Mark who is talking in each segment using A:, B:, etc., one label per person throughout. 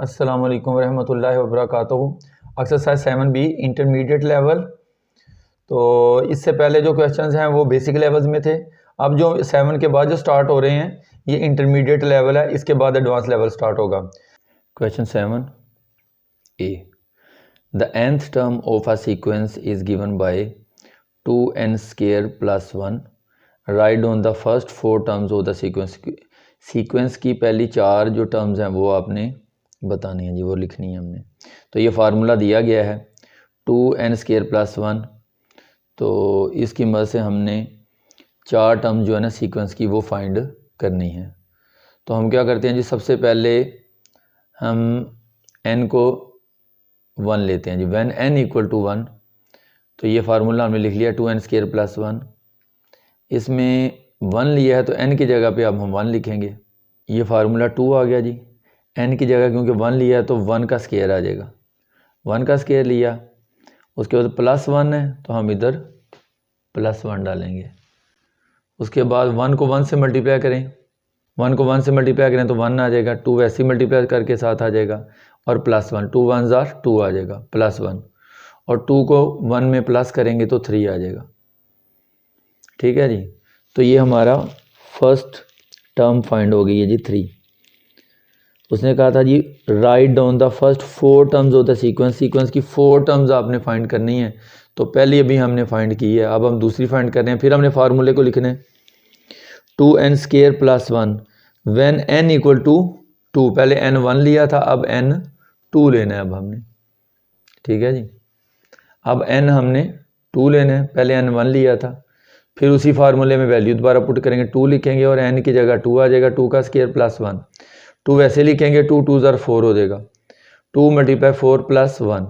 A: अस्सलाम वालेकुम रहमतुल्लाहि व बरकातुहू। Exercise 7B intermediate level. तो इससे पहले जो क्वेश्चंस हैं वो बेसिक लेवल्स में थे। अब जो 7 के बाद जो स्टार्ट हो रहे हैं ये इंटरमीडिएट लेवल है, इसके बाद एडवांस लेवल स्टार्ट होगा। Question 7A, the nth term of a sequence is given by 2n² + 1। Right down the first 4 terms of the sequence. Sequence की पहली 4 जो टर्म्स हैं वो आपने बतानी है जी, वो लिखनी है हमने। तो ये फार्मूला दिया गया है 2n² + 1। तो इसकी मदद से हमने 4 टर्म जो है ना सीक्वेंस की वो फाइंड करनी है। तो हम क्या करते हैं जी, सबसे पहले हम n को 1 लेते हैं जी। व्हेन n = 1, तो ये फार्मूला हमने लिख लिया 2n² + 1। इसमें 1 लिया है तो n की जगह पे अब हम 1 लिखेंगे। ये फार्मूला 2 आ गया जी। n की जगह क्योंकि 1 लिया है तो 1 का स्क्वायर आ जाएगा। 1 का स्क्वायर लिया, उसके बाद +1 है तो हम इधर +1 डालेंगे। उसके बाद 1 को 1 से मल्टीप्लाई करें, 1 को 1 से मल्टीप्लाई करें तो 1 आ जाएगा। 2 वैसे ही मल्टीप्लाई करके साथ आ जाएगा और +1, 2 1 ज़ार 2 आ जाएगा +1, और 2 को 1 में प्लस करेंगे तो 3 आ जाएगा। ठीक है जी। तो ये हमारा फर्स्ट टर्म फाइंड हो गई है जी 3। उसने कहा था जी write down the first 4 terms of the sequence. Sequence की 4 टर्म्स आपने फाइंड करनी है। तो पहले अभी हमने फाइंड की है, अब हम दूसरी फाइंड कर रहे हैं। फिर हमने फार्मूले को लिखना है 2n² + 1 व्हेन n = 2। पहले n 1 लिया था, अब n 2 लेना है अब हमने। ठीक है जी। अब n हमने 2 लेना है, पहले n 1 लिया था। फिर उसी फार्मूले में वैल्यू दोबारा पुट करेंगे, 2 लिखेंगे और n की जगह 2 आ जाएगा। 2 का स्क्वायर +1, 2 वैसे लिखेंगे, 2 2 ज़ार 4 हो जाएगा। 2 × 4 + 1।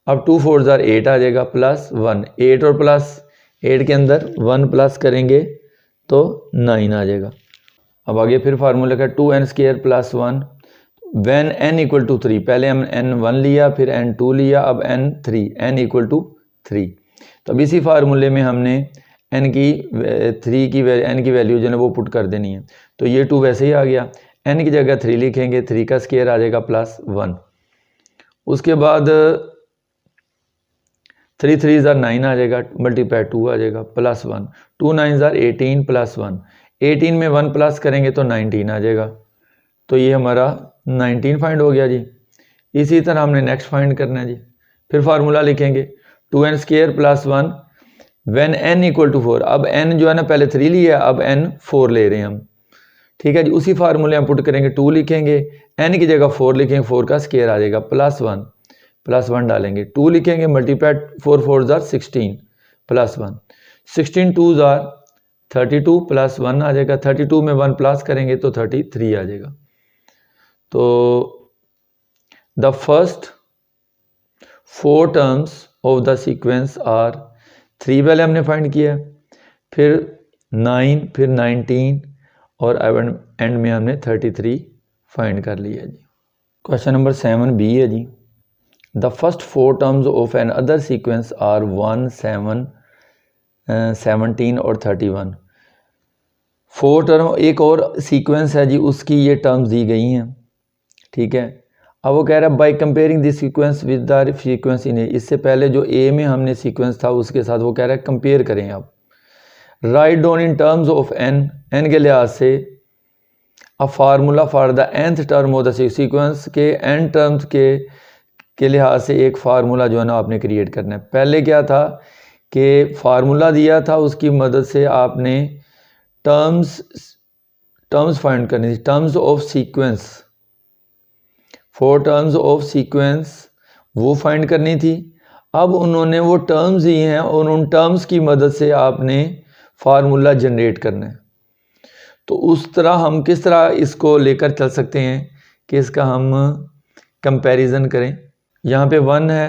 A: अब 2 4 ज़ार 8 आ जाएगा +1। 8 और +8 के अंदर 1 प्लस करेंगे तो 9 आ जाएगा। अब आगे फिर फार्मूला का 2n² + 1 व्हेन n = 3। पहले हम n 1 लिया, फिर n 2 लिया, अब n 3, n = 3। तो अब इसी फार्मूले में हमने n की वैल्यू जो है वो पुट कर देनी है। तो ये 2 वैसे ही आ गया, n की जगह 3 लिखेंगे, 3 का स्क्वायर आ जाएगा +1। उसके बाद 3 3 ज़ार 9 आ जाएगा, मल्टीप्लाई 2 आ जाएगा +1। 2 9 ज़ार 18 +1। 18 में 1 प्लस करेंगे तो 19 आ जाएगा। तो ये हमारा 19 फाइंड हो गया जी। इसी तरह हमने नेक्स्ट फाइंड करना है जी। फिर फार्मूला लिखेंगे 2n² + 1 व्हेन n = 4। अब n जो है ना पहले 3 लिया, अब n 4 ले रहे हैं हम। ठीक है जी। उसी फार्मूले हम पुट करेंगे, 2 लिखेंगे, n की जगह 4 लिखेंगे, 4 का स्क्वायर आ जाएगा +1 डालेंगे, 2 लिखेंगे, मल्टीप्लाई 4 4 ज़ार 16 +1। 16 2 ज़ार 32 +1 आ जाएगा। 32 में 1 प्लस करेंगे तो 33 आ जाएगा। तो the first 4 terms of the sequence are 3 पहले हमने फाइंड किया, फिर 9, फिर 19 और एंड में हमने 33 फाइंड कर लिया जी। क्वेश्चन नंबर 7B है जी। The first 4 terms of another sequence are 1 7 17 और 31। 4 टर्म एक और सीक्वेंस है जी, उसकी ये टर्म्स दी गई हैं। ठीक है। अब वो कह रहा है by comparing this sequence with the sequence in A. इससे पहले जो ए में हमने सीक्वेंस था उसके साथ वो कह रहा है कंपेयर करें आप। Right down in terms of n के लिहाज से अ formula for the nth term of the sequence के n टर्म्स के लिहाज से एक फार्मूला जो है ना आपने क्रिएट करना है। पहले क्या था कि फार्मूला दिया था, उसकी मदद से आपने टर्म्स फाइंड करनी थी, terms of sequence. 4 terms of sequence वो फाइंड करनी थी। अब उन्होंने वो टर्म्स दी हैं और उन टर्म्स की मदद से आपने फार्मूला जनरेट करना है। तो उस तरह हम किस तरह इसको लेकर चल सकते हैं कि इसका हम कंपैरिजन करें। यहाँ पे 1 है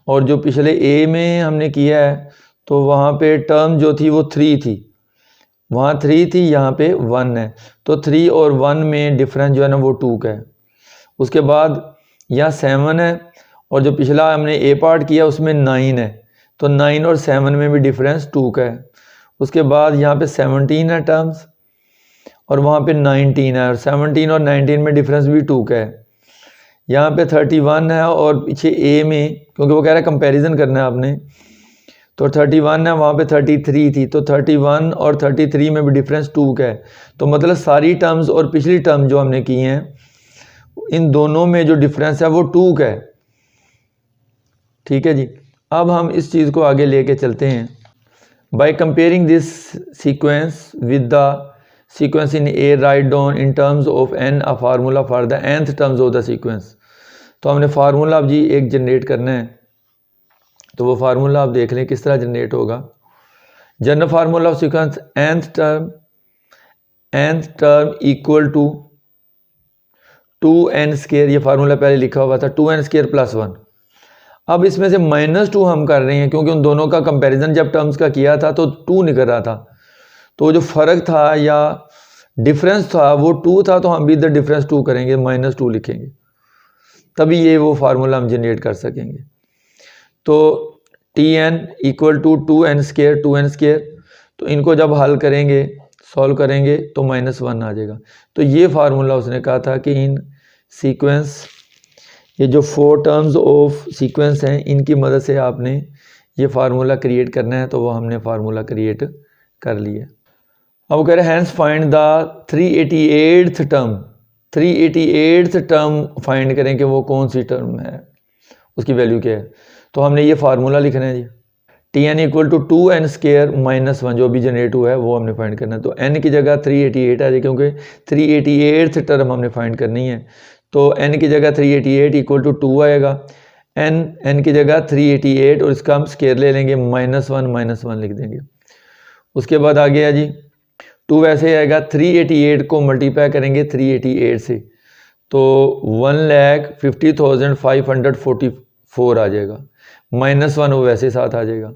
A: और जो पिछले ए में हमने किया है तो वहाँ पे टर्म जो थी वो 3 थी, वहाँ 3 थी, यहाँ पे 1 है। तो 3 और 1 में डिफरेंस जो है ना वो 2 का है। उसके बाद यहाँ 7 है और जो पिछला हमने ए पार्ट किया उसमें 9 है, तो 9 और 7 में भी डिफरेंस 2 का है। उसके बाद यहाँ पे 17 है टर्म्स और वहाँ पे 19 है, और 17 और 19 में डिफरेंस भी 2 का है। यहाँ पे 31 है और पीछे ए में, क्योंकि वो कह रहा है कंपैरिजन करना है आपने, तो 31 है, वहाँ पे 33 थी, तो 31 और 33 में भी डिफरेंस 2 का है। तो मतलब सारी टर्म्स और पिछली टर्म जो हमने की हैं इन दोनों में जो डिफरेंस है वो 2 का है। ठीक है जी। अब हम इस चीज़ को आगे लेके चलते हैं। By comparing this sequence with the sequence in A, write down in terms of n a formula for the nth terms of the sequence. तो हमने फार्मूला अब जी एक जनरेट करना है, तो वो फार्मूला आप देख लें किस तरह जनरेट होगा। General formula of sequence nth term equal to 2n square, ये फार्मूला पहले लिखा हुआ था, 2n स्केयर प्लस 1। अब इसमें से -2 हम कर रहे हैं क्योंकि उन दोनों का कंपैरिजन जब टर्म्स का किया था तो 2 निकल रहा था, तो जो फ़र्क था या डिफरेंस था वो 2 था, तो हम भी इधर डिफरेंस 2 करेंगे, -2 लिखेंगे, तभी ये वो फार्मूला हम जनरेट कर सकेंगे। तो Tn equal to 2n square, तो इनको जब हल करेंगे, सॉल्व करेंगे तो -1 आ जाएगा। तो ये फार्मूला उसने कहा था कि इन सीक्वेंस, ये जो 4 टर्म्स ऑफ सीक्वेंस हैं इनकी मदद से आपने ये फार्मूला क्रिएट करना है, तो वो हमने फार्मूला क्रिएट कर लिया। अब वो कह रहे हैं hence find the 388th term, 388th term find करें कि वो कौन सी टर्म है, उसकी वैल्यू क्या है। तो हमने ये फार्मूला लिखना है जी, Tn equal to 2n square -1 जो भी जनरेट हुआ है वो हमने फाइंड करना है। तो n की जगह 388 आ जाए क्योंकि 388th टर्म हमने फाइंड करनी है, तो n की जगह 388 इक्वल टू 2 आएगा, n की जगह 388 और इसका हम स्केयर ले लेंगे, -1 लिख देंगे। उसके बाद आ गया जी 2 वैसे आएगा, 388 को मल्टीप्लाई करेंगे 388 से तो 1,50,544 आ जाएगा, -1 वो वैसे साथ आ जाएगा।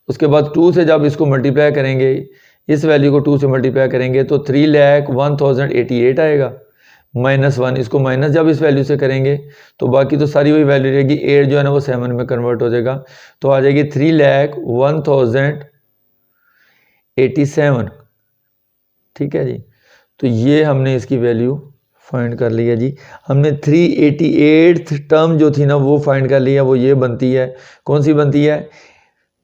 A: उसके बाद 2 से जब इसको मल्टीप्लाई करेंगे, इस वैल्यू को 2 से मल्टीप्लाई करेंगे तो 3,01,088 आएगा, -1 इसको माइनस जब इस वैल्यू से करेंगे तो बाकी तो सारी वही वैल्यू रहेगी, 8 जो है ना वो 7 में कन्वर्ट हो जाएगा, तो आ जाएगी 3,01,087। ठीक है जी। तो ये हमने इसकी वैल्यू फाइंड कर लिया जी। हमने 388th टर्म जो थी ना वो फाइंड कर लिया, वो ये बनती है, कौन सी बनती है,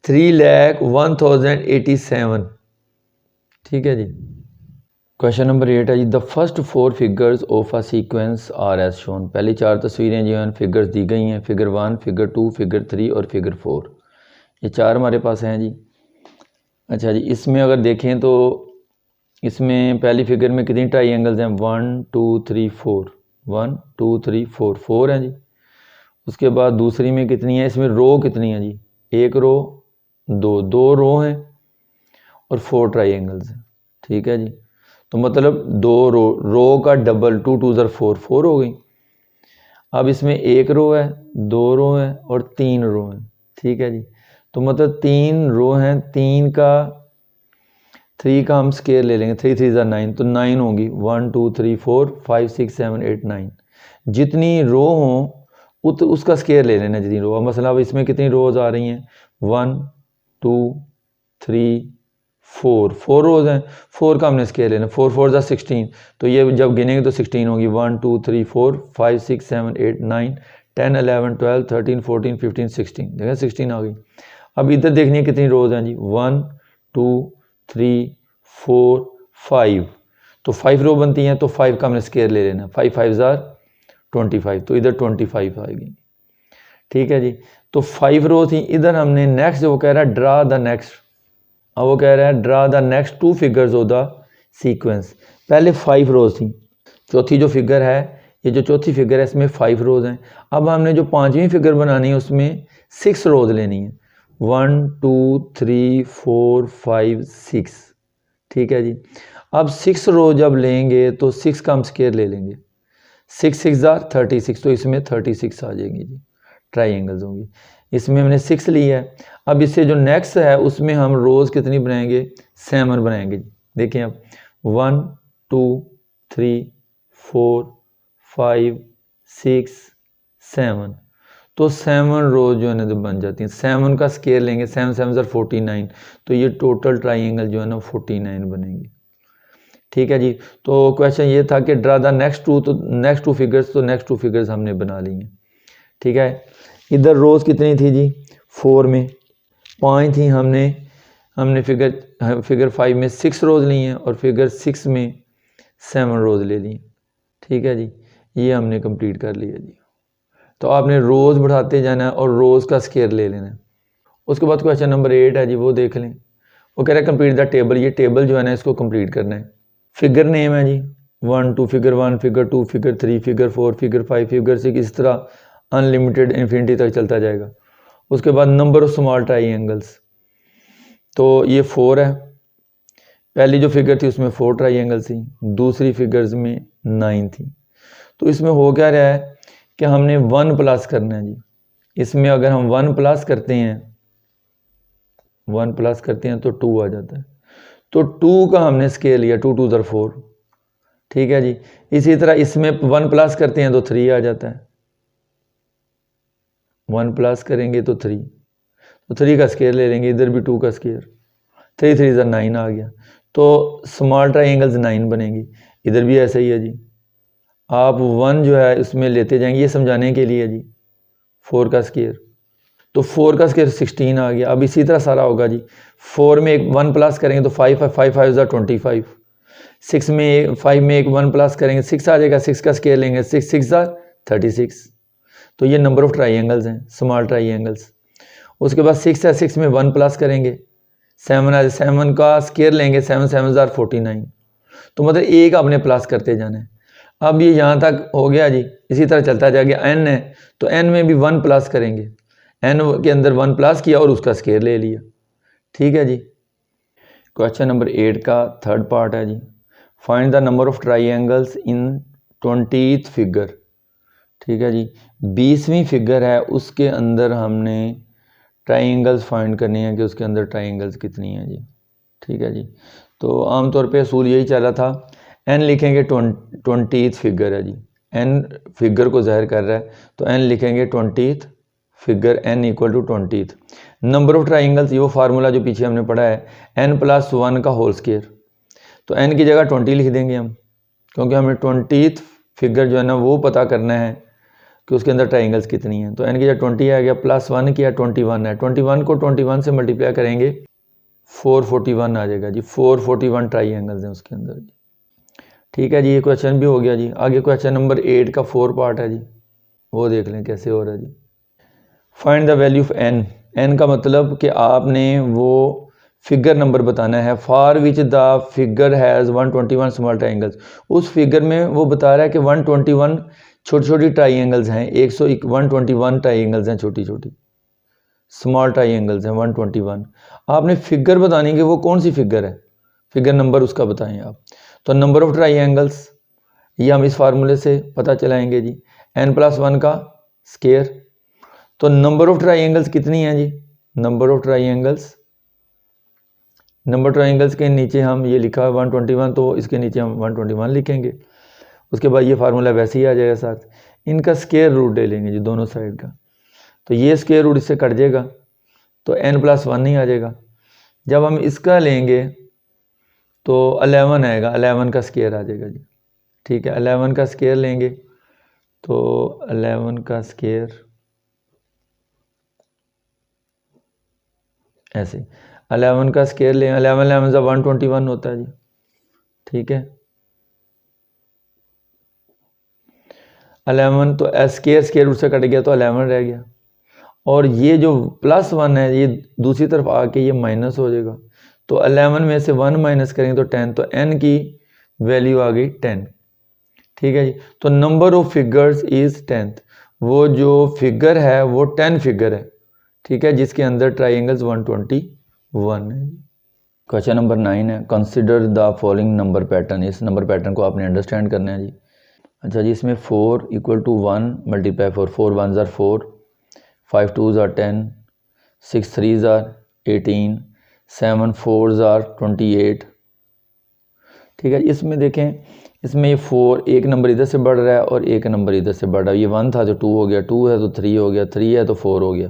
A: 3,01,087। ठीक है जी। क्वेश्चन नंबर 8 है जी, the first 4 figures of a sequence are as shown. पहली 4 तस्वीरें जो हैं फिगर्स दी गई हैं, फिगर 1, फिगर 2, फिगर 3 और फिगर 4, ये 4 हमारे पास हैं जी। अच्छा जी, इसमें अगर देखें तो इसमें पहली फिगर में कितनी ट्राइंगल्स हैं, 1 2 3 4, 1 2 3 4, 4 हैं जी। उसके बाद दूसरी में कितनी है, इसमें रो कितनी है जी, 1 रो, 2 रो हैं और 4 ट्राइंगल्स हैं। ठीक है जी। तो मतलब 2 रो का डबल, 2 2 ज़र 4, 4 हो गई। अब इसमें 1 रो है, 2 रो है और 3 रो हैं। ठीक है जी। तो मतलब 3 रो हैं, 3 का हम स्केयर ले लेंगे, 3 3 ज़र 9, तो 9 होगी, 1 2 3 4 5 6 7 8 9। जितनी रो हों उसका स्केयर ले लेना जितनी रो। मसला अब इसमें कितनी रोज आ रही हैं, 1 2 3 4, 4 रोज हैं, 4 का हमने स्केयर लेना, 4 4 ज़ा 16, तो ये जब गिनेंगे तो 16 होगी, 1 2 3 4 5 6 7 8 9 10 11 12 13 14 15 16, देखा 16 आ गई। अब इधर देखनी है कितनी रोज हैं जी, 1 2 3 4 5, तो 5 रो बनती हैं, तो 5 का हमने स्केयर ले लेना, 5 5 ज़ार 25, तो इधर 25 आएगी। ठीक है जी। तो 5 रो थी, इधर हमने नेक्स्ट जो कह रहा है ड्रा द नेक्स्ट, अब वो कह रहा है draw the next 2 figures of the sequence. पहले 5 रोज थी, चौथी जो फिगर है, ये जो चौथी फिगर है इसमें 5 रोज हैं। अब हमने जो 5वीं फिगर बनानी है उसमें 6 रोज लेनी है, 1 2 3 4 5 6। ठीक है जी। अब 6 रो जब लेंगे तो 6 का हम स्केयर ले लेंगे, 6 6 ज़ार 36, तो इसमें 36 आ जाएंगी जी, ट्राइंगल्स होंगी। इसमें हमने 6 लिया है। अब इससे जो नेक्स्ट है उसमें हम रोज़ कितनी बनाएंगे, 7 बनाएंगे। देखिए अब 1 2 3 4 5 6 7, तो 7 रोज जो है ना बन जाती हैं। 7 का स्केयर लेंगे, 7 7 ज़ार 49, तो ये टोटल ट्राइंगल जो है ना 49 बनेंगे। ठीक है जी। तो क्वेश्चन ये था कि draw the next two figures, तो नेक्स्ट टू फिगर्स हमने बना ली हैं। ठीक है, इधर रोज़ कितनी थी जी, 4 में 5 थी, हमने फिगर 5 में 6 रोज़ ली हैं और फिगर 6 में 7 रोज़ ले ली। ठीक है जी, ये हमने कंप्लीट कर लिया जी। तो आपने रोज़ बढ़ाते जाना है और रोज़ का स्केयर ले लेना है। उसके बाद क्वेश्चन नंबर 8 है जी, वो देख लें। वो कह रहा है कंप्लीट द टेबल, ये टेबल जो है ना इसको कंप्लीट करना है। फिगर नेम है जी 1 2, figure 1, figure 2, figure 3, figure 4, figure 5, figure 6, इस तरह अनलिमिटेड इन्फिनिटी तक चलता जाएगा। उसके बाद नंबर ऑफ स्मॉल ट्राइंगल्स, तो ये 4 है। पहली जो फिगर थी उसमें 4 ट्राइंगल थी, दूसरी फिगर्स में 9 थी। तो इसमें हो क्या रहा है कि हमने 1 प्लस करना है जी। इसमें अगर हम 1 प्लस करते हैं, 1 प्लस करते हैं तो 2 आ जाता है। तो 2 का हमने स्केयर लिया, 2 2 ज़र 4। ठीक है जी। इसी तरह इसमें 1 प्लस करते हैं तो 3 आ जाता है, 1 प्लस करेंगे तो 3, तो 3 का स्केयर ले लेंगे, इधर भी 2 का स्केयर, 3 3 ज़र 9 आ गया। तो स्मॉल ट्राइंगल्स 9 बनेंगी। इधर भी ऐसा ही है जी, आप 1 जो है इसमें लेते जाएंगे, ये समझाने के लिए जी। 4 का स्केयर, तो 4 का स्केयर 16 आ गया। अब इसी तरह सारा होगा जी। 4 में एक 1 प्लस करेंगे तो 5 5 5 ज़र 25, 6 में 5 में एक 1 प्लस करेंगे 6 आ जाएगा, 6 का स्केयर लेंगे 6 6 ज़र 36। तो ये नंबर ऑफ ट्राइंगल्स हैं, स्मॉल ट्राइंगल्स। उसके बाद 6 है, 6 में 1 प्लस करेंगे 7 आ, 7 का स्केयर लेंगे 7 7 ज़र 49। तो मतलब एक आपने प्लस करते जाना है। अब ये यहाँ तक हो गया जी, इसी तरह चलता जाएगा। n है तो n में भी 1 प्लस करेंगे, n के अंदर 1 प्लस किया और उसका स्केयर ले लिया। ठीक है जी। क्वेश्चन नंबर 8 का थर्ड पार्ट है जी, find the number of triangles in 20th figure. ठीक है जी, 20वीं फिगर है, उसके अंदर हमने ट्राइंगल्स फाइंड करनी है कि उसके अंदर ट्राइंगल्स कितनी हैं जी। ठीक है जी। तो आमतौर पे असूल यही चला था, n लिखेंगे 20th फिगर है जी, n फिगर को ज़ाहिर कर रहा है तो n लिखेंगे 20th figure, n equal to 20th। Number of triangles, ये वो फार्मूला जो पीछे हमने पढ़ा है, n प्लस 1 का होल स्केयर। तो n की जगह 20 लिख देंगे हम, क्योंकि हमें 20th फिगर जो है ना वो पता करना है कि उसके अंदर ट्राइंगल्स कितनी हैं। तो n की जगह 20 आ गया, प्लस 1 किया 21 है, 21 को 21 से मल्टीप्लाई करेंगे 441 आ जाएगा जी। 441 ट्राइंगल्स हैं उसके अंदर जी। ठीक है जी, ये क्वेश्चन भी हो गया जी। आगे क्वेश्चन नंबर 8 का 4 पार्ट है जी, वो देख लें कैसे हो रहा है जी। Find the value of n, n का मतलब कि आपने वो फिगर नंबर बताना है। For which the figure has 121 small triangles, उस फिगर में वो बता रहा है कि 121 छोटी छोटी ट्राइंगल्स हैं, 121 ट्राइंगल्स हैं, छोटी छोटी स्मॉल ट्राइंगल्स हैं 121। आपने फिगर बतानी कि वो कौन सी फिगर है, फिगर नंबर उसका बताएं आप। तो नंबर ऑफ ट्राइंगल्स ये हम इस फार्मूले से पता चलाएंगे जी, n प्लस 1 का स्केयर। तो नंबर ऑफ ट्राइंगल्स कितनी हैं जी, number of triangles, number triangles के नीचे हम ये लिखा है 121, तो इसके नीचे हम 121 लिखेंगे। उसके बाद ये फार्मूला वैसे ही आ जाएगा साथ, इनका स्केयर रूट ले लेंगे जी दोनों साइड का। तो ये स्केयर रूट इससे कट जाएगा तो n प्लस 1 ही आ जाएगा। जब हम इसका लेंगे तो 11 आएगा, 11 का स्केयर आ जाएगा जी। ठीक है, 11 का स्केयर लेंगे तो 11 का स्केयर ऐसे, 11 का स्केयर लें, 11 11 से 121 होता है जी। ठीक है, 11 तो स्केयर रूट से कट गया तो 11 रह गया, और ये जो प्लस 1 है ये दूसरी तरफ आके ये माइनस हो जाएगा। तो 11 में से 1 माइनस करेंगे तो 10, तो n की वैल्यू आ गई 10। ठीक है जी। तो number of figures is 10th, वो जो फिगर है वो 10 फिगर है। ठीक है, जिसके अंदर ट्राइंगल्स 121 है। क्वेश्चन नंबर 9 है, consider the following number pattern. इस नंबर पैटर्न को आपने अंडरस्टैंड करना है जी। अच्छा जी, इसमें 4 इक्वल टू 1 मल्टीप्लाई 4 1 ज़ार 4, 5 2 ज़ार 10, 6 3 ज़ार 18, 7 4 ज़ार 28। ठीक है, इसमें देखें, इसमें ये 4 एक नंबर इधर से बढ़ रहा है और एक नंबर इधर से बढ़ रहा है। ये 1 था तो 2 हो गया, 2 है तो 3 हो गया, 3 है तो 4 हो गया।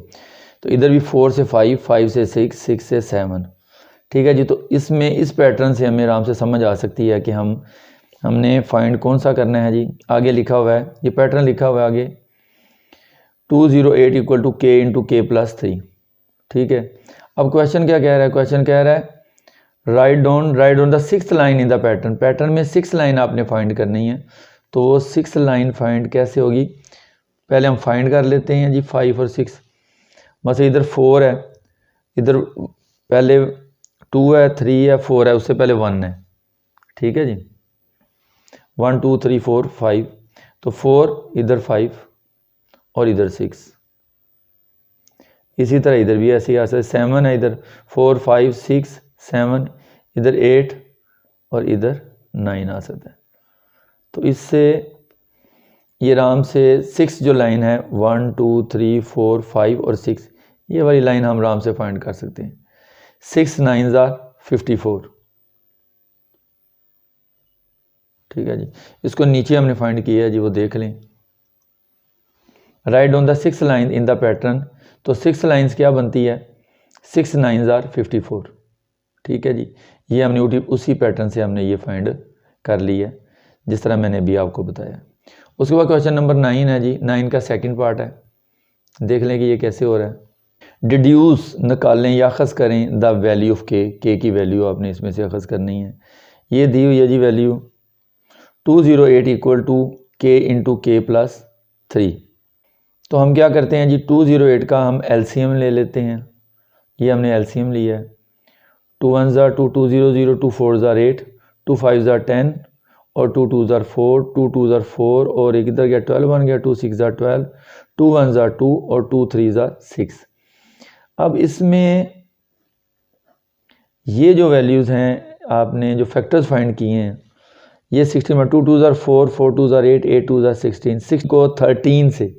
A: तो इधर भी 4 से 5, 5 से 6, 6 से 7। ठीक है जी। तो इसमें इस पैटर्न से हमें आराम से समझ आ सकती है कि हमने फाइंड कौन सा करना है जी। आगे लिखा हुआ है, ये पैटर्न लिखा हुआ है आगे 208 इक्वल टू के इंटू के प्लस 3। ठीक है, अब क्वेश्चन क्या कह रहा है, क्वेश्चन कह रहा है right down the 6th line in the pattern. Pattern में 6th लाइन आपने फाइंड करनी है। तो वो 6th लाइन फाइंड कैसे होगी, पहले हम फाइंड कर लेते हैं जी 5 और 6। मतलब इधर 4 है, इधर पहले 2 है, 3 है, 4 है, उससे पहले 1 है। ठीक है जी, 1 2 3 4 5। तो 4 इधर 5 और इधर 6। इसी तरह इधर भी ऐसे ही आ सकता है, 7 है इधर, 4 5 6 7, इधर 8 और इधर 9 आ सकता है। तो इससे ये आराम से 6 जो लाइन है 1 2 3 4 5 और 6, ये वाली लाइन हम आराम से फाइंड कर सकते हैं। 6 9 आर 54। ठीक है जी, इसको नीचे हमने फाइंड किया है जी, वो देख लें। Right down the 6th line in the pattern. तो 6 लाइन्स क्या बनती है, 6 9 आर 54। ठीक है जी, ये हमने उसी पैटर्न से हमने ये फाइंड कर ली है जिस तरह मैंने अभी आपको बताया। उसके बाद क्वेश्चन नंबर 9 है जी, 9 का सेकंड पार्ट है, देख लें कि ये कैसे हो रहा है। डिड्यूस निकालें या अखज़ करें द वैल्यू ऑफ के की वैल्यू आपने इसमें से अखज़ करनी है। ये दी हुई है जी वैल्यू 208 इक्वल टू के इंटू के प्लस 3। तो हम क्या करते हैं जी, 208 का हम एलसीएम ले लेते हैं। ये हमने एलसीएम लिया है, 2 1 ज़ार 2 2 0 0 2 4 ज़ार 8 2 5 ज़ार 10 और 2 2 ज़ार 4 2 2 ज़ार 4 और एक इधर गया 12 बन गया, 2 6 ज़ार 12 2 1 ज़ार 2 और 2 3 ज़ार 6। अब इसमें ये जो वैल्यूज़ हैं आपने जो फैक्टर्स फाइंड किए हैं, ये 16 में 2 2 ज़ार 4 4 2 ज़ार 8 8 2 ज़ार 16, 6 को 13 से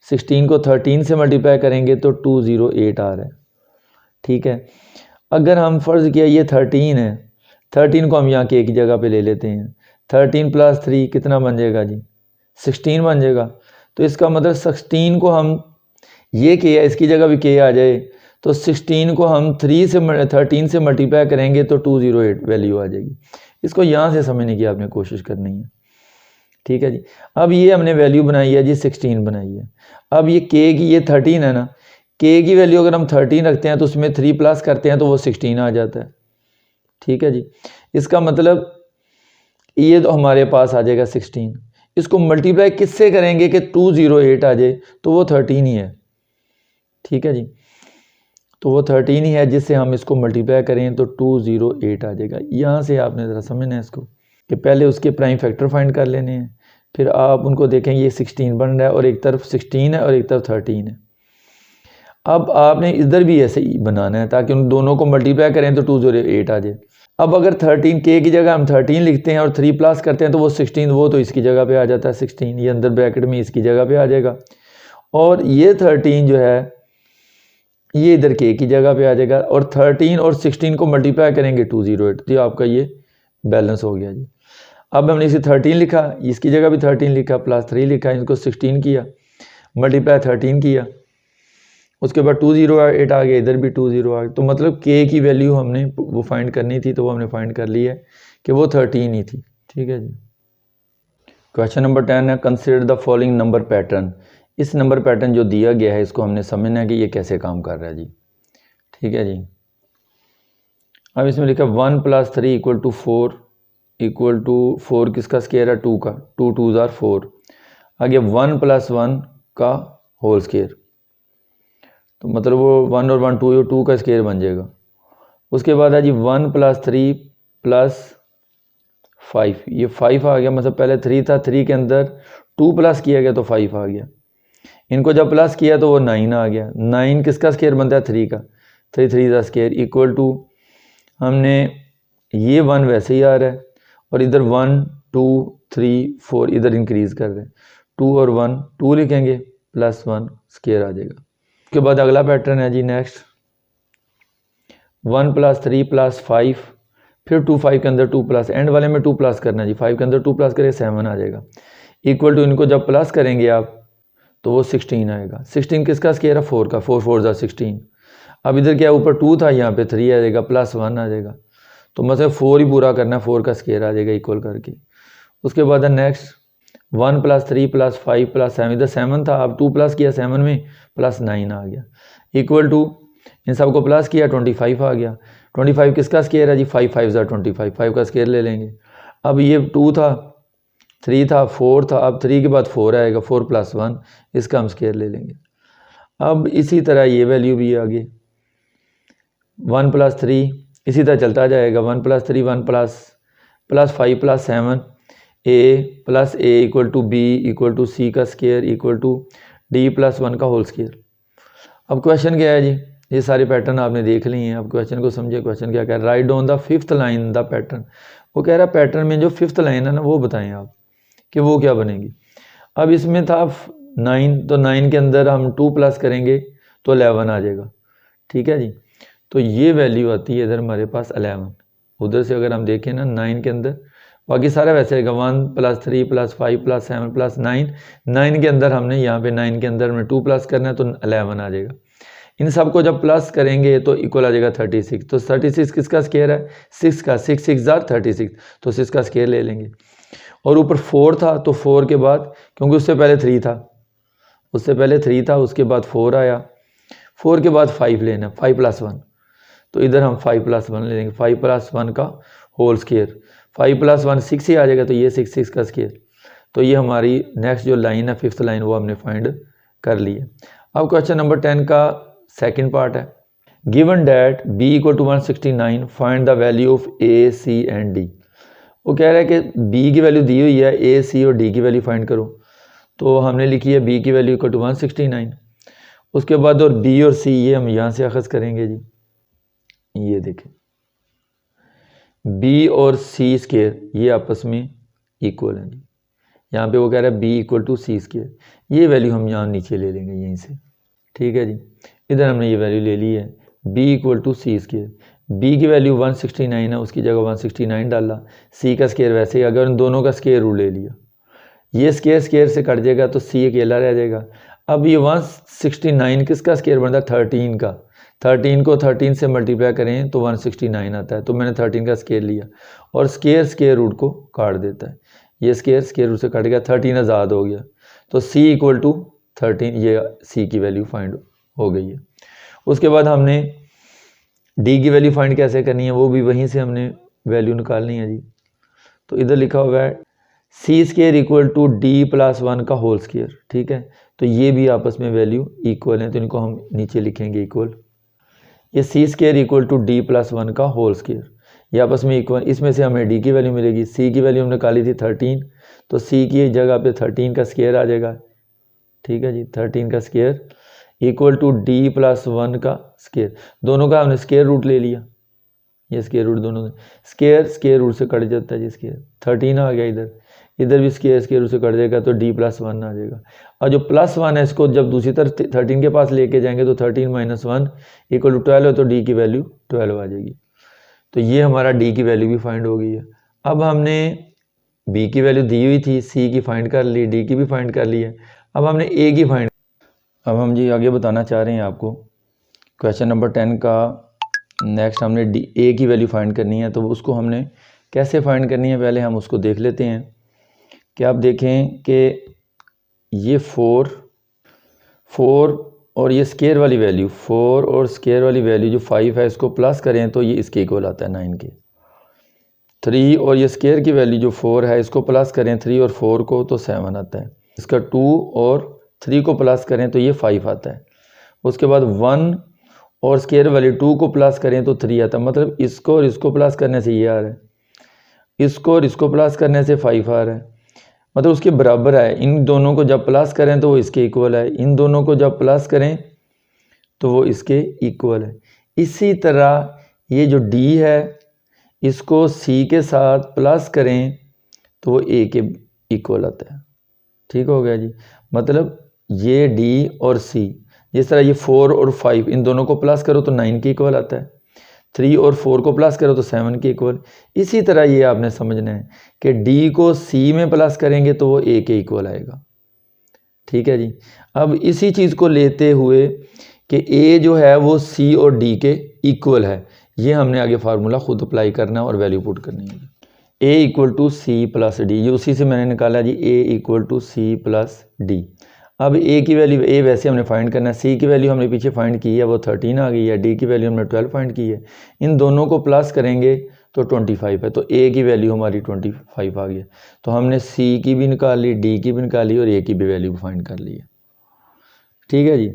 A: 16 को 13 से मल्टीप्लाई करेंगे तो 208 आ रहा है। ठीक है, अगर हम फ़र्ज़ किया ये 13 है, 13 को हम यहाँ के एक जगह पे ले लेते हैं, 13 प्लस 3 कितना बन जाएगा जी, 16 बन जाएगा। तो इसका मतलब 16 को हम ये के है, इसकी जगह भी के आ जाए तो 16 को हम 13 से मल्टीप्लाई करेंगे तो 208 वैल्यू आ जाएगी। इसको यहाँ से समझने की आपने कोशिश करनी है। ठीक है जी, अब ये हमने वैल्यू बनाई है जी 16 बनाई है। अब ये के की ये 13 है ना, के की वैल्यू अगर हम 13 रखते हैं तो उसमें 3 प्लस करते हैं तो वो 16 आ जाता है। ठीक है जी, इसका मतलब ये तो हमारे पास आ जाएगा 16। इसको मल्टीप्लाई किससे करेंगे कि 208 आ जाए, तो वो 13 ही है। ठीक है जी, तो वो 13 ही है, जिससे हम इसको मल्टीप्लाई करें तो 208 आ जाएगा। यहाँ से आपने ज़रा समझना है इसको कि पहले उसके प्राइम फैक्टर फाइंड कर लेने हैं, फिर आप उनको देखेंगे ये 16 बन रहा है और एक तरफ 16 है और एक तरफ 13 है। अब आपने इधर भी ऐसे ही बनाना है ताकि उन दोनों को मल्टीप्लाई करें तो 208 आ जाए। अब अगर 13 के की जगह हम 13 लिखते हैं और 3 प्लस करते हैं तो वो 16, वो तो इसकी जगह पे आ जाता है 16, ये अंदर ब्रैकेट में इसकी जगह पे आ जाएगा। और ये 13 जो है ये इधर के की जगह पे आ जाएगा और 13 और 16 को मल्टीप्लाई करेंगे 208, तो आपका ये बैलेंस हो गया जी। अब हमने इसे 13 लिखा, इसकी जगह भी 13 लिखा, प्लस 3 लिखा, इनको 16 किया, मल्टीप्लाई 13 किया, उसके बाद 208 आ गया, इधर भी 20 आ गया। तो मतलब के की वैल्यू हमने वो फाइंड करनी थी, तो वो हमने फाइंड कर ली है कि वो 13 ही थी। ठीक है जी। क्वेश्चन नंबर 10 है, consider the following number pattern. इस नंबर पैटर्न जो दिया गया है इसको हमने समझना है कि ये कैसे काम कर रहा है जी। ठीक है जी, अब इसमें लिखा 1 + 3 इक्वल टू 4 इक्वल टू 4 किसका स्केयर है, 2 का, 2 2 ज़ार 4। आगे 1 + 1 का होल स्केयर, तो मतलब वो 1 और 1 2 का स्केयर बन जाएगा। उसके बाद है जी 1 + 3 + 5, ये 5 आ गया, मतलब पहले 3 था, 3 के अंदर 2 प्लस किया गया तो 5 आ गया। इनको जब प्लस किया तो वो 9 आ गया। 9 किसका स्केयर बनता है, 3 का, 3 3 का स्केयर इक्वल टू, हमने ये 1 वैसे ही आ रहा है और इधर 1 2 3 4 इधर इंक्रीज कर रहे हैं, 2 और 1 2 लिखेंगे +1 स्केयर आ जाएगा। उसके बाद अगला पैटर्न है जी नेक्स्ट 1 + 3 + 5, फिर 2 5 के अंदर 2 प्लस, एंड वाले में 2 प्लस करना है जी, 5 के अंदर 2 प्लस करें 7 आ जाएगा, इक्वल टू इनको जब प्लस करेंगे आप तो वो 16 आएगा। 16 किसका स्केयर है, 4 का, 4 4 ज़ा 16। अब इधर क्या ऊपर 2 था, यहाँ पे 3 आ जाएगा, +1 आ जाएगा। तो मतलब 4 ही पूरा करना है, 4 का स्केयर आ जाएगा इक्वल करके। उसके बाद है नेक्स्ट 1 + 3 + 5 + 7, इधर 7 था, अब 2 प्लस किया 7 में, +9 आ गया, इक्वल टू इन सबको प्लस किया 25 आ गया। 25 किसका स्केयर है जी? 5 5 ज़ा 25, 5 का स्केयर ले लेंगे। अब ये 2 था, 3 था, 4 था, अब 3 के बाद 4 आएगा, 4 + 1, इसका हम स्केयर ले लेंगे। अब इसी तरह ये वैल्यू भी आगे 1 + 3, इसी तरह चलता जाएगा, 1 + 3 1 + 5 + 7 a + a equal to b equal to c का स्केयर इक्वल टू d + 1 का होल स्केयर। अब क्वेश्चन क्या है जी? ये सारे पैटर्न आपने देख लिए हैं। अब क्वेश्चन को समझिए, क्वेश्चन क्या कह रहा है? Right on the 5th line the pattern. वो कह रहा है पैटर्न में जो 5th लाइन है ना, वो बताएं आप कि वो क्या बनेगी। अब इसमें था 9, तो 9 के अंदर हम 2 प्लस करेंगे तो 11 आ जाएगा, ठीक है जी। तो ये वैल्यू आती है इधर हमारे पास 11। उधर से अगर हम देखें ना 9 के अंदर, बाकी सारा वैसे आएगा 1 + 3 + 5 + 7 + 9। 9 के अंदर हमने यहाँ पे 9 के अंदर हमने 2 प्लस करना है तो 11 आ जाएगा। इन सबको जब प्लस करेंगे तो इक्वल आ जाएगा 36। तो 36 किसका स्केयर है? 6 का, 6 6 ज़ा 36, तो 6 का स्केयर ले लेंगे। और ऊपर 4 था, तो 4 के बाद, क्योंकि उससे पहले 3 था, उससे पहले 3 था, उसके बाद 4 आया, 4 के बाद 5 लेना, 5 + 1, तो इधर हम 5 + 1 ले लेंगे, 5 + 1 का होल स्केयर। 5 + 1 6 ही आ जाएगा, तो ये 6 6 का स्केयर। तो ये हमारी नेक्स्ट जो लाइन है 5th लाइन, वो हमने फाइंड कर ली है। अब क्वेश्चन नंबर 10 का सेकंड पार्ट है, given that b = 169, find the value of a, c and d। वो कह रहा है कि b की वैल्यू दी हुई है, a, c और d की वैल्यू फाइंड करो। तो हमने लिखी है b की वैल्यू = 169। उसके बाद और b और c ये हम यहाँ से अखज़ करेंगे जी, ये देखें b और c स्केयर ये आपस में इक्वल हैं जी। यहाँ पे वो कह रहा है b = c स्केयर, ये वैल्यू हम यहाँ नीचे ले लेंगे यहीं से, ठीक है जी। इधर हमने ये वैल्यू ले ली है, b = c स्केयर। b की वैल्यू 169 है, उसकी जगह 169 डाला, c का स्केयर वैसे ही, अगर उन दोनों का स्केयर रूट ले लिया, ये स्केयर स्केयर से कट जाएगा तो c अकेला रह जाएगा। अब ये 169 किसका स्केयर बनता है? 13 का। 13 को 13 से मल्टीप्लाई करें तो 169 आता है, तो मैंने 13 का स्केयर लिया, और स्केयर स्केयर रूट को काट देता है, ये स्केयर स्केयर रूट से कट गया, 13 आज़ाद हो गया, तो c = 13, ये c की वैल्यू फाइंड हो गई है। उसके बाद हमने d की वैल्यू फाइंड कैसे करनी है, वो भी वहीं से हमने वैल्यू निकालनी है जी। तो इधर लिखा हुआ है c स्केयर = d + 1 का होल स्केयर, ठीक है। तो ये भी आपस में वैल्यू इक्वल है, तो इनको हम नीचे लिखेंगे इक्वल। ये c स्केयर = d + 1 का होल स्केयर, ये आपस में इक्वल। इसमें से हमें d की वैल्यू मिलेगी, c की वैल्यू हमने निकाली थी 13, तो c की जगह पे 13 का स्केयर आ जाएगा, ठीक है जी। 13 का स्केयर = d + 1 का स्केयर, दोनों का हमने स्केयर रूट ले लिया, ये स्केयर रूट दोनों स्केयर स्केयर रूट से कट जाता है जी, स्केयर 13 आ गया, इधर भी स्केयर स्केयर रूट से कट जाएगा, तो d + 1 आ जाएगा। और जो +1 है इसको जब दूसरी तरफ 13 के पास लेके जाएंगे तो 13 - 1 = 12 है, तो d की वैल्यू 12 आ जाएगी। तो ये हमारा d की वैल्यू भी फाइंड हो गई है। अब हमने b की वैल्यू दी हुई थी, c की फाइंड कर ली, d की भी फाइंड कर ली है। अब हमने a की फाइंड, अब हम जी आगे बताना चाह रहे हैं आपको, क्वेश्चन नंबर 10 का नेक्स्ट हमने a की वैल्यू फाइंड करनी है। तो उसको हमने कैसे फाइंड करनी है, पहले हम उसको देख लेते हैं। कि आप देखें कि ये 4 और ये स्केयर वाली वैल्यू 4 और स्केयर वाली वैल्यू जो 5 है, इसको प्लस करें तो ये इसके इक्वल आता है 9 के। 3 और ये स्केयर की वैल्यू जो 4 है, इसको प्लस करें 3 और 4 को तो 7 आता है। इसका 2 और 3 को प्लस करें तो ये 5 आता है। उसके बाद 1 और स्केयर वैल्यू 2 को प्लस करें तो 3 आता है। मतलब इसको और इसको प्लस करने से ये आ रहा है, इसको और इसको प्लस करने से 5 आ रहा है, मतलब उसके बराबर है। इन दोनों को जब प्लस करें तो वो इसके इक्वल है, इन दोनों को जब प्लस करें तो वो इसके इक्वल है। इसी तरह ये जो d है, इसको c के साथ प्लस करें तो वो a के इक्वल आता है, ठीक हो गया जी। मतलब ये d और c, जिस तरह ये 4 और 5 इन दोनों को प्लस करो तो 9 के इक्वल आता है, 3 और 4 को प्लस करो तो 7 के इक्वल। इसी तरह ये आपने समझना है कि d को c में प्लस करेंगे तो वो a के इक्वल आएगा, ठीक है जी। अब इसी चीज़ को लेते हुए कि ए जो है वो सी और डी के इक्वल है। ये हमने आगे फार्मूला खुद अप्लाई करना है और वैल्यू पुट करनी है। A equal to C plus D, ये उसी से मैंने निकाला जी, A equal to C plus D. अब ए की वैल्यू, ए वैसे हमने फाइंड करना है, सी की वैल्यू हमने पीछे फाइंड की है वो 13 आ गई है, डी की वैल्यू हमने 12 फाइंड की है। इन दोनों को प्लस करेंगे तो 25 है, तो ए की वैल्यू हमारी 25 आ गई है। तो हमने सी की भी निकाल ली, डी की भी निकाल ली और ए की भी वैल्यू फाइंड कर ली है। ठीक है जी।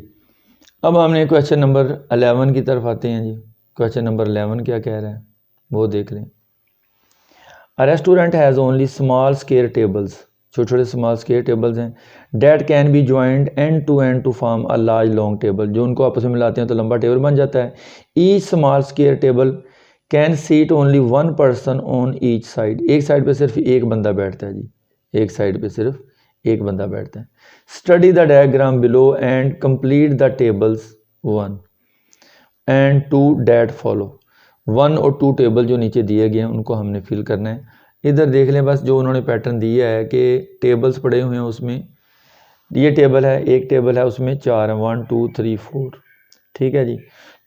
A: अब हमने क्वेश्चन नंबर 11 की तरफ आते हैं जी। क्वेश्चन नंबर 11 क्या कह रहा है वो देख लें। A restaurant has only small square tables, छोटे छोटे स्मॉल स्क्वायर टेबल्स हैं, that can be joint and to form a large long table, जो उनको आपस में मिलाते हैं तो लंबा टेबल बन जाता है। Each small square table can seat only one person on each side, एक साइड पे सिर्फ एक बंदा बैठता है जी, एक साइड पे सिर्फ एक बंदा बैठता है। Study the diagram below and complete the tables 1 and 2 that follow. 1 और 2 टेबल जो नीचे दिए गए हैं उनको हमने फिल करना है। इधर देख लें, बस जो उन्होंने पैटर्न दिया है कि टेबल्स पड़े हुए हैं, उसमें ये टेबल है, एक टेबल है उसमें 4 है, 1 2 3 4। ठीक है जी।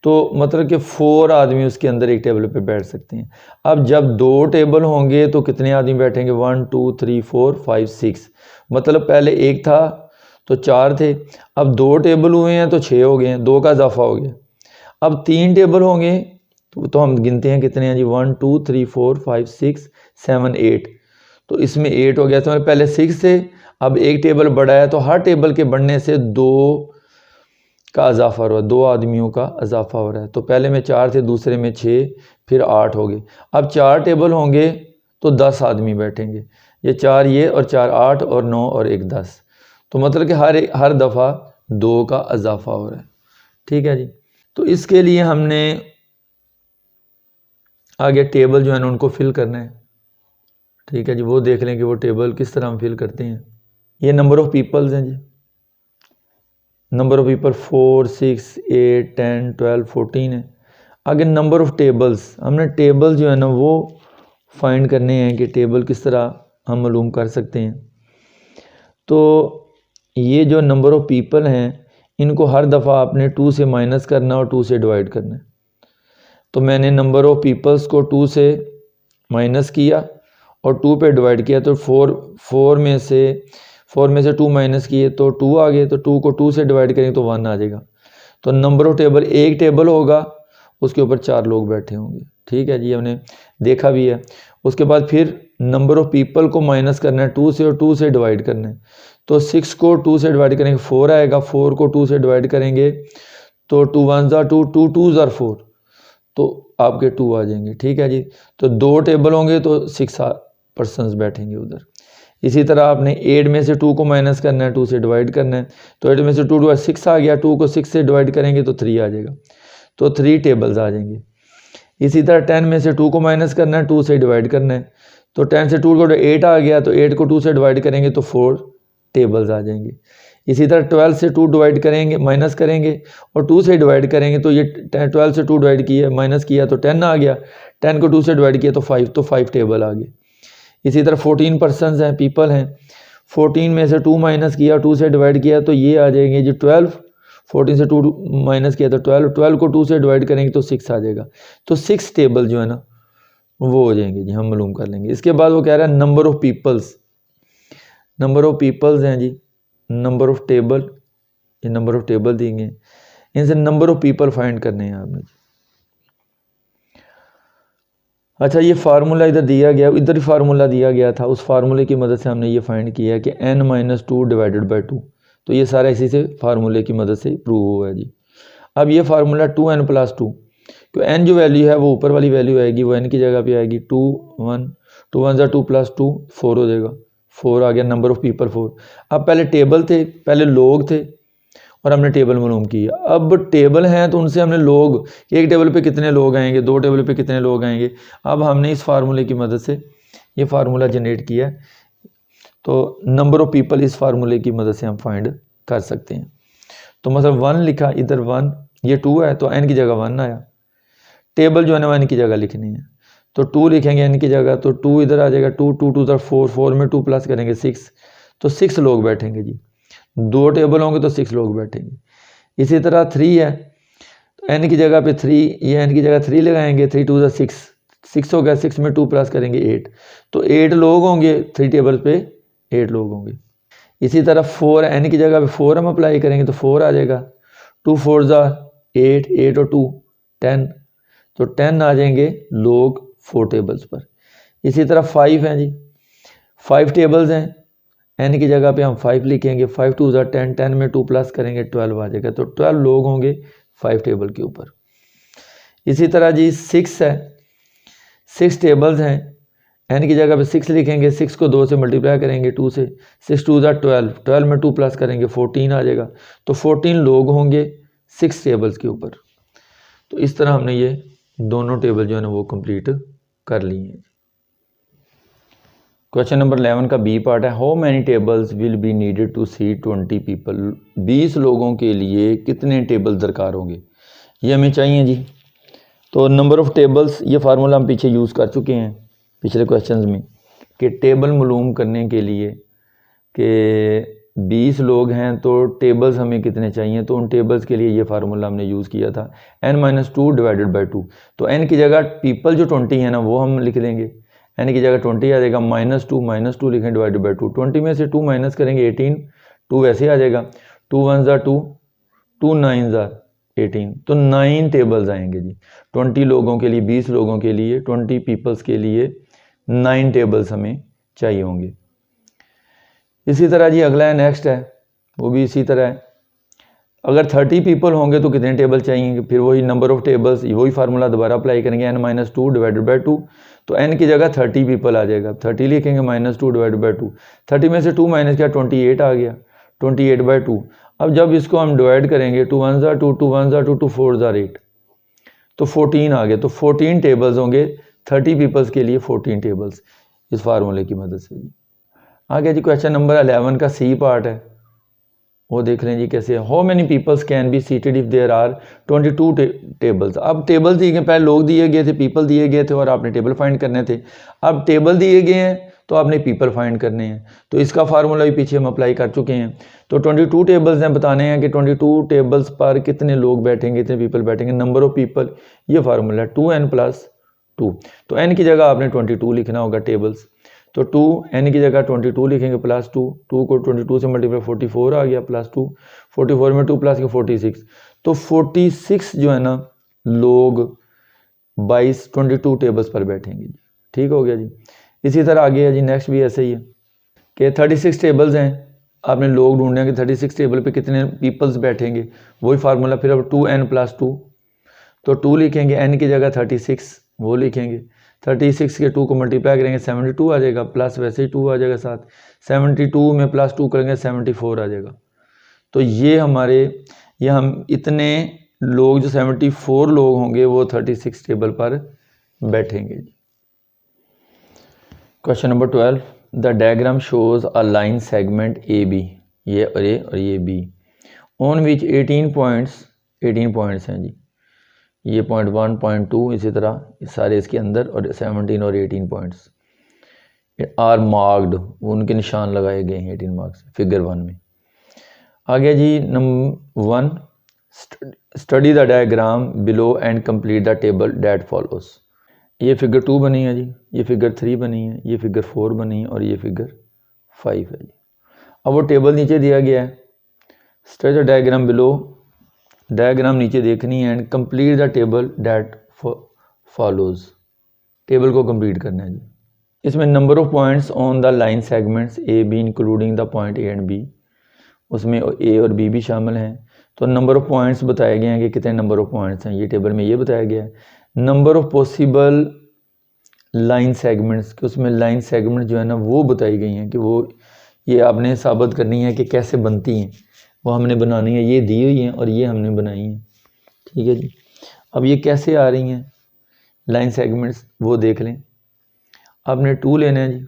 A: तो मतलब कि 4 आदमी उसके अंदर एक टेबल पे बैठ सकते हैं। अब जब 2 टेबल होंगे तो कितने आदमी बैठेंगे, 1 2 3 4 5 6, मतलब पहले एक था तो 4 थे, अब 2 टेबल हुए हैं तो 6 हो गए हैं, 2 का इजाफा हो गया। अब 3 टेबल होंगे तो हम गिनते हैं कितने हैं जी, 1 2 3 4 5 6 7 8, तो इसमें 8 हो गया। तो पहले 6 थे, अब एक टेबल बढ़ा है तो हर टेबल के बढ़ने से 2 का इजाफा हो रहा है, 2 आदमियों का इजाफा हो रहा है। तो पहले में 4 थे, दूसरे में 6, फिर 8 हो गए। अब 4 टेबल होंगे तो 10 आदमी बैठेंगे, ये 4 ये और 4 8 और 9 और 1 10, तो मतलब कि हर दफ़ा 2 का इजाफा हो रहा है। ठीक है जी। तो इसके लिए हमने आगे टेबल जो है ना उनको फिल करना है। ठीक है जी, वो देख लें कि वो टेबल किस तरह हम फिल करते हैं। ये नंबर ऑफ़ पीपल्स हैं जी, नंबर ऑफ़ पीपल 4 6 8 10 12 14 है। आगे नंबर ऑफ़ टेबल्स, हमने टेबल जो है ना वो फाइंड करने हैं कि टेबल किस तरह हम मालूम कर सकते हैं। तो ये जो नंबर ऑफ़ पीपल हैं इनको हर दफ़ा आपने 2 से माइनस करना और 2 से डिवाइड करना है। तो मैंने नंबर ऑफ़ पीपल्स को 2 से माइनस किया और 2 पे डिवाइड किया, तो 4 में से 2 माइनस किए तो 2 आ गए, तो 2 को 2 से डिवाइड करेंगे तो 1 आ जाएगा। तो नंबर ऑफ़ टेबल, एक टेबल होगा उसके ऊपर 4 लोग बैठे होंगे। ठीक है जी, हमने देखा भी है। उसके बाद फिर नंबर ऑफ़ पीपल को माइनस करना है 2 से और 2 से डिवाइड करना है। तो 6 को 2 से डिवाइड करेंगे 4 आएगा, 4 को 2 से डिवाइड करेंगे तो 2 1 2, 2 2 4, तो आपके 2 आ जाएंगे। ठीक है जी। तो 2 टेबल होंगे तो 6 पर्सन्स बैठेंगे उधर। इसी तरह आपने 8 में से 2 को माइनस करना है, 2 से डिवाइड करना है, तो 8 में से 2 6 आ गया, 2 को 6 से डिवाइड करेंगे तो 3 आ जाएगा, तो 3 टेबल्स आ जाएंगे। इसी तरह 10 में से 2 को माइनस करना है, 2 से डिवाइड करना है, तो 10 से 2 को 8 आ गया, तो 8 को 2 से डिवाइड करेंगे तो 4 टेबल्स आ जाएंगे। इसी तरह 12 से 2 डिवाइड करेंगे, माइनस करेंगे और 2 से डिवाइड करेंगे, तो ये 12 से 2 डिवाइड किया, माइनस किया तो 10 आ गया, 10 को 2 से डिवाइड किया तो 5, तो 5 टेबल आ गए। इसी तरह 14 पर्सनस हैं, पीपल हैं, 14 में से 2 माइनस किया, 2 से डिवाइड किया तो ये आ जाएंगे जी 12, 14 से 2 माइनस किया तो 12, 12 को 2 से डिवाइड करेंगे तो 6 आ जाएगा। तो 6 टेबल जो है ना वो हो जाएंगे जी, हम मालूम कर लेंगे। इसके बाद वो कह रहा है number of peoples, number of peoples हैं जी, नंबर ऑफ़ टेबल, ये नंबर ऑफ़ टेबल देंगे, इनसे नंबर ऑफ़ पीपल फाइंड करने हैं आपने। अच्छा, ये फार्मूला इधर दिया गया, इधर ही फार्मूला दिया गया था, उस फार्मूले की मदद से हमने ये फाइंड किया कि n-2 डिवाइडेड बाई 2, तो ये सारा इसी से फार्मूले की मदद से प्रूव हुआ है जी। अब ये फार्मूला 2n + 2, तो n जो वैल्यू है वो ऊपर वाली वैल्यू आएगी, वो n की जगह पे आएगी 2 1 2 1 2 + 2 4 हो जाएगा, 4 आ गया, नंबर ऑफ़ पीपल 4। अब पहले टेबल थे, पहले लोग थे और हमने टेबल मालूम किया। अब टेबल हैं तो उनसे हमने लोग, एक टेबल पे कितने लोग आएंगे, 2 टेबल पे कितने लोग आएंगे, अब हमने इस फार्मूले की मदद से ये फार्मूला जनरेट किया, तो नंबर ऑफ़ पीपल इस फार्मूले की मदद से हम फाइंड कर सकते हैं। तो मतलब 1 लिखा, इधर 1, ये 2 है तो n की जगह 1 आया, टेबल जो है ना n की जगह लिखनी है, तो 2 लिखेंगे n की जगह, तो 2 इधर आ जाएगा, 2 2 2 4, 4 में 2 प्लस करेंगे 6, तो 6 लोग बैठेंगे जी। 2 टेबल होंगे तो 6 लोग बैठेंगे। इसी तरह 3 है तो n की जगह पे 3, ये n की जगह 3 लगाएंगे, 3 2 6, 6 हो गया, 6 में 2 प्लस करेंगे 8, तो 8 लोग होंगे 3 टेबल पे, 8 लोग होंगे। इसी तरह 4, n की जगह पे 4 हम अप्लाई करेंगे तो 4 आ जाएगा, 2 4 8, 8 और 2 10, तो 10 आ जाएंगे लोग 4 टेबल्स पर। इसी तरह 5 हैं जी, 5 टेबल्स हैं, n की जगह पे हम 5 लिखेंगे, 5 2 10, 10 में 2 प्लस करेंगे 12 आ जाएगा, तो 12 लोग होंगे 5 टेबल के ऊपर। इसी तरह जी 6 है, 6 टेबल्स हैं, n की जगह पे 6 लिखेंगे, 6 को 2 से मल्टीप्लाई करेंगे 2 से, 6 2 12, 12 में 2 प्लस करेंगे 14 आ जाएगा, तो 14 लोग होंगे 6 टेबल्स के ऊपर। तो इस तरह हमने ये दोनों टेबल जो है ना वो कंप्लीट कर लिए हैं। क्वेश्चन नंबर 11 का बी पार्ट है, how many tables will be needed to seat 20 people, 20 लोगों के लिए कितने टेबल दरकार होंगे, ये हमें चाहिए जी। तो नंबर ऑफ़ टेबल्स, ये फार्मूला हम पीछे यूज़ कर चुके हैं पिछले क्वेश्चंस में, कि टेबल मालूम करने के लिए कि 20 लोग हैं तो टेबल्स हमें कितने चाहिए, तो उन टेबल्स के लिए ये फार्मूला हमने यूज़ किया था n-2 डिवाइडेड बाई 2। तो n की जगह पीपल जो 20 है ना वो हम लिख देंगे, n की जगह 20 आ जाएगा, -2 लिखें डिवाइडेड बाई 2, 20 में से 2 माइनस करेंगे 18, 2 वैसे आ जाएगा, 2 1 2, 2 9 18, तो 9 टेबल्स आएंगे जी 20 लोगों के लिए, 20 लोगों के लिए, 20 पीपल्स के लिए 9 टेबल्स हमें चाहिए होंगे। इसी तरह जी अगला है, नेक्स्ट है, वो भी इसी तरह है, अगर 30 पीपल होंगे तो कितने टेबल चाहिए, फिर वही नंबर ऑफ़ टेबल्स, वही फार्मूला दोबारा अप्लाई करेंगे, n-2 डिवाइडेड बाई 2, तो n की जगह 30 पीपल आ जाएगा, 30 लिखेंगे -2 डिवाइडेड बाई 2, 30 में से 2 माइनस किया 28 आ गया, 28 बाई 2। अब जब इसको हम डिवाइड करेंगे 2 1 2, 2 1 2, 2 4 8, तो 14 आ गए, तो 14 टेबल्स होंगे 30 पीपल्स के लिए, 14 टेबल्स इस फार्मूले की मदद से। आगे जी क्वेश्चन नंबर 11 का सी पार्ट है, वो देख लें जी कैसे है, how many peoples can be seated if there are 22 tables. अब टेबल दिए गए, पहले लोग दिए गए थे, पीपल दिए गए थे और आपने टेबल फाइंड करने थे, अब टेबल दिए गए हैं तो आपने पीपल फाइंड करने हैं, तो इसका फार्मूला भी पीछे हम अप्लाई कर चुके हैं। तो 22 टेबल्स हैं, बताने हैं कि 22 टेबल्स पर कितने लोग बैठेंगे, कितने पीपल बैठेंगे, नंबर ऑफ़ पीपल, ये फार्मूला है 2n + 2, तो n की जगह आपने 22 लिखना होगा टेबल्स, तो 2 n की जगह 22 लिखेंगे +2, 2 को 22 से मल्टीप्लाई 44 आ गया, +2, 44 में 2 प्लस के 46, तो 46 जो है ना लोग 22 टेबल्स पर बैठेंगे जी, ठीक हो गया जी। इसी तरह आगे है जी, नेक्स्ट भी ऐसे ही है कि 36 टेबल्स हैं, आपने लोग ढूंढने हैं कि 36 टेबल पे कितने पीपल्स बैठेंगे, वही फार्मूला, फिर अब 2n + 2, तो 2 लिखेंगे, n की जगह 36 वो लिखेंगे, 36 के 2 को मल्टीप्लाई करेंगे 72 आ जाएगा, प्लस वैसे ही 2 आ जाएगा साथ, 72 में +2 करेंगे 74 आ जाएगा। तो ये हमारे, ये हम इतने लोग जो 74 लोग होंगे वो 36 टेबल पर बैठेंगे। Question number 12, the diagram shows a line segment A B, ये और ये बी, ऑन विच 18 पॉइंट्स हैं जी, ये पॉइंट 1 पॉइंट 2 इसी तरह सारे इसके अंदर, और 17 और 18 पॉइंट्स आर मार्क्ड, उनके निशान लगाए गए हैं 18 मार्क्स फिगर 1 में। आगे जी number 1, study the diagram below and complete the table that follows. ये फिगर 2 बनी है जी, ये फिगर 3 बनी है, ये फिगर 4 बनी है और ये फिगर 5 है जी। अब वो टेबल नीचे दिया गया है, study the diagram below, diagram नीचे देखनी है, and complete the table that follows, table को कंप्लीट करना है जी। इसमें number of points on the line segments A B including the point A and B, उसमें ए और बी भी शामिल हैं, तो नंबर ऑफ पॉइंट्स बताए गए हैं कि कितने नंबर ऑफ पॉइंट्स हैं, ये टेबल में ये बताया गया है। Number of possible line segments, कि उसमें लाइन सेगमेंट जो है ना वो बताई गई हैं, कि वो ये आपने साबित करनी है कि कैसे बनती हैं, वो हमने बनानी है, ये दी हुई हैं और ये हमने बनाई हैं, ठीक है जी। अब ये कैसे आ रही हैं लाइन सेगमेंट्स, वो देख लें। आपने 2 लेना है जी,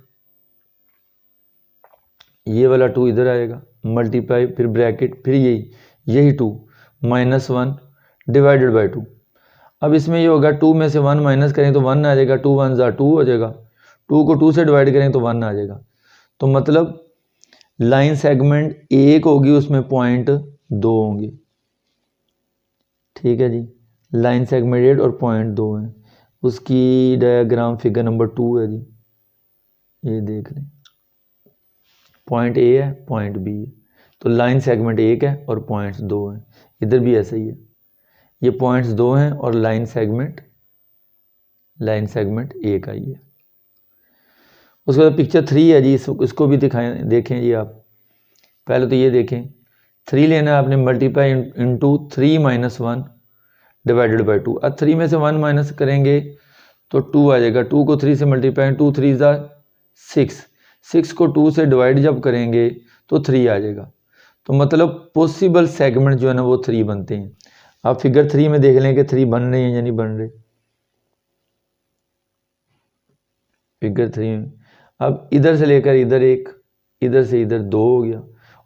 A: ये वाला 2 इधर आएगा, मल्टीप्लाई, फिर ब्रैकेट, फिर यही 2 -1 डिवाइडेड बाई 2। अब इसमें ये होगा 2 में से 1 माइनस करें तो 1 आ जाएगा, 2 1 2 हो जाएगा, 2 को 2 से डिवाइड करें तो 1 आ जाएगा। तो मतलब लाइन सेगमेंट 1 होगी, उसमें पॉइंट 2 होंगे, ठीक है जी। लाइन सेगमेंट 8 और पॉइंट 2 है, उसकी डायग्राम फिगर नंबर 2 है जी, ये देख लें। पॉइंट ए है, पॉइंट बी है, तो लाइन सेगमेंट 1 है और पॉइंट्स 2 हैं। इधर भी ऐसा ही है, ये पॉइंट्स 2 हैं और लाइन सेगमेंट 1 आई है। उसके बाद पिक्चर 3 है जी, इसको भी दिखाएं, देखें जी आप। पहले तो ये देखें, 3 लेना है आपने, मल्टीप्लाई इंटू 3 - 1 डिवाइडेड बाई 2। अब 3 में से 1 माइनस करेंगे तो 2 आ जाएगा। 2 को 3 से मल्टीप्लाई, 2 3 6, 6 को 2 से डिवाइड जब करेंगे तो 3 आ जाएगा। तो मतलब पॉसिबल सेगमेंट जो है ना वो 3 बनते हैं। आप फिगर 3 में देख लें कि 3 बन रहे हैं या नहीं बन रहे। फिगर 3 में अब इधर से लेकर इधर 1, इधर से इधर 2 हो गया,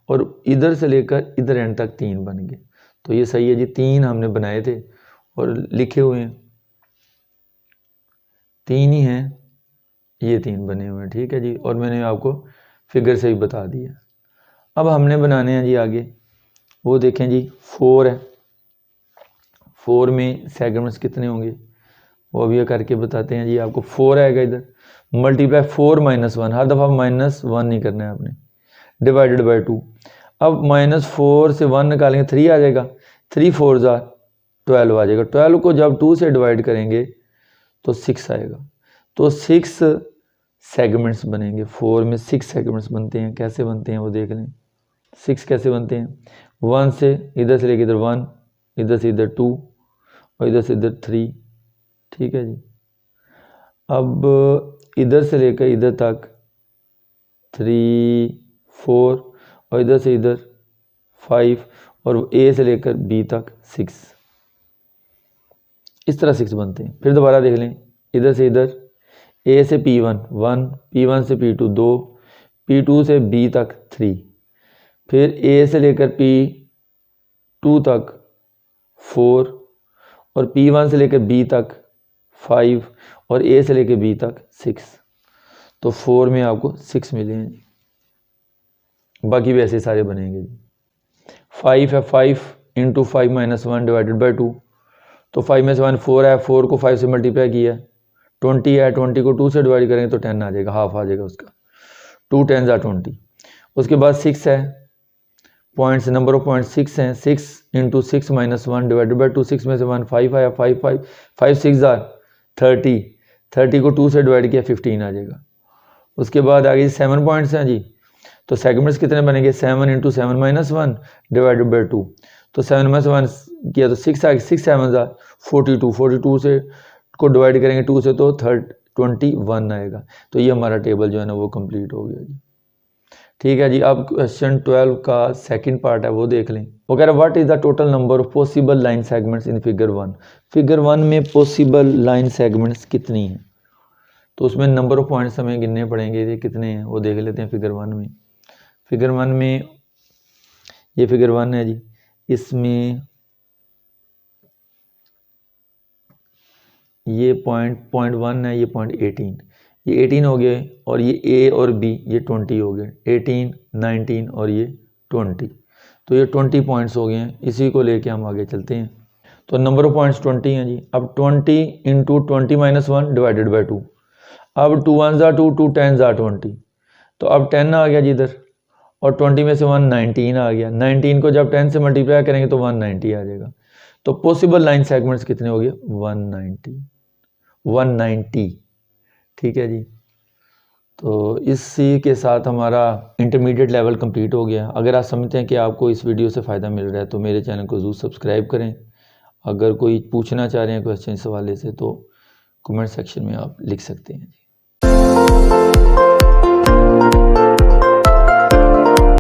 A: और इधर से लेकर इधर एंड तक 3 बन गए। तो ये सही है जी, 3 हमने बनाए थे और लिखे हुए हैं, 3 ही हैं, ये 3 बने हुए हैं। ठीक है जी, और मैंने आपको फिगर से भी बता दिया। अब हमने बनाने हैं जी आगे, वो देखें जी 4 है। 4 में सेगमेंट्स कितने होंगे वो अभी करके बताते हैं जी आपको। 4 आएगा इधर, मल्टीप्लाई 4 - 1, हर दफ़ा -1 नहीं करना है आपने, डिवाइडेड बाई 2। अब -4 से 1 निकालेंगे, 3 आ जाएगा, 3 4 12 आ जाएगा। 12 को जब 2 से डिवाइड करेंगे तो 6 आएगा। तो 6 सेगमेंट्स बनेंगे। 4 में 6 सेगमेंट्स बनते हैं। कैसे बनते हैं वो देख लें। 6 कैसे बनते हैं, 1 से इधर से लेकर इधर 1, इधर से इधर 2 और इधर से इधर 3। ठीक है जी। अब इधर से लेकर इधर तक 3 4 और इधर से इधर 5 और ए से लेकर बी तक 6। इस तरह 6 बनते हैं। फिर दोबारा देख लें, इधर से इधर ए से P1 1, P1 से P2 2, P2 से B तक 3, फिर ए से लेकर P2 तक 4 और P1 से लेकर B तक 5 और ए से लेकर B तक 6। तो 4 में आपको 6 मिले हैं जी, बाकी भी ऐसे सारे बनेंगे जी। 5 है, 5 इंटू 5 - 1 डिवाइडेड बाई 2। तो 5 में से 1 4 है, 4 को 5 से मल्टीप्लाई किया, 20 है, 20 को 2 से डिवाइड करेंगे तो 10 आ जाएगा, हाफ आ जाएगा उसका, 2 10 20। उसके बाद 6 है, पॉइंट्स नंबर ऑफ पॉइंट 6 हैं, 6 इंटू 6 - 1 डिवाइडेड बाई 2। 6 में से 1 5 आया, 5 6 30, 30 को 2 से डिवाइड किया 15 आ जाएगा। उसके बाद आगे 7 पॉइंट्स हैं जी, तो सेगमेंट्स कितने बनेंगे, 7 इंटू 7 - 1 डिवाइडेड बाई 2। तो 7 में से 1 किया तो 6 आ गया, 6 7 42, 42 से को डिवाइड करेंगे 2 से तो 21 आएगा। तो ये हमारा टेबल जो है ना वो कंप्लीट हो गया जी। ठीक है जी। अब क्वेश्चन 12 का सेकंड पार्ट है वो देख लें। वो कह रहा है what is the total number of possible line segments in figure 1। Figure 1 में पॉसिबल लाइन सेगमेंट्स कितनी हैं, तो उसमें नंबर ऑफ पॉइंट्स हमें गिनने पड़ेंगे, ये कितने हैं वो देख लेते हैं। फिगर 1 में, फिगर 1 में ये फिगर 1 है जी, इसमें ये पॉइंट 1 है, ये पॉइंट 18, ये 18 हो गए, और ये ए और बी ये 20 हो गए, 18 19 और ये 20। तो ये 20 पॉइंट्स हो गए हैं। इसी को लेके हम आगे चलते हैं। तो नंबर ऑफ पॉइंट्स 20 हैं जी। अब 20 इंटू 20 - 1 डिवाइडेड बाई 2। अब 2 1 2, 2 10 20। तो अब 10 आ गया जी इधर, और 20 में से 1 19 आ गया। 19 को जब 10 से मल्टीप्लाई करेंगे तो 190 आ जाएगा। तो पॉसिबल लाइन सेगमेंट्स कितने हो गए, 190। ठीक है जी। तो इसी के साथ हमारा इंटरमीडिएट लेवल कंप्लीट हो गया। अगर आप समझते हैं कि आपको इस वीडियो से फ़ायदा मिल रहा है तो मेरे चैनल को ज़रूर सब्सक्राइब करें। अगर कोई पूछना चाह रहे हैं क्वेश्चन इस हवाले से तो कमेंट सेक्शन में आप लिख सकते हैं जी।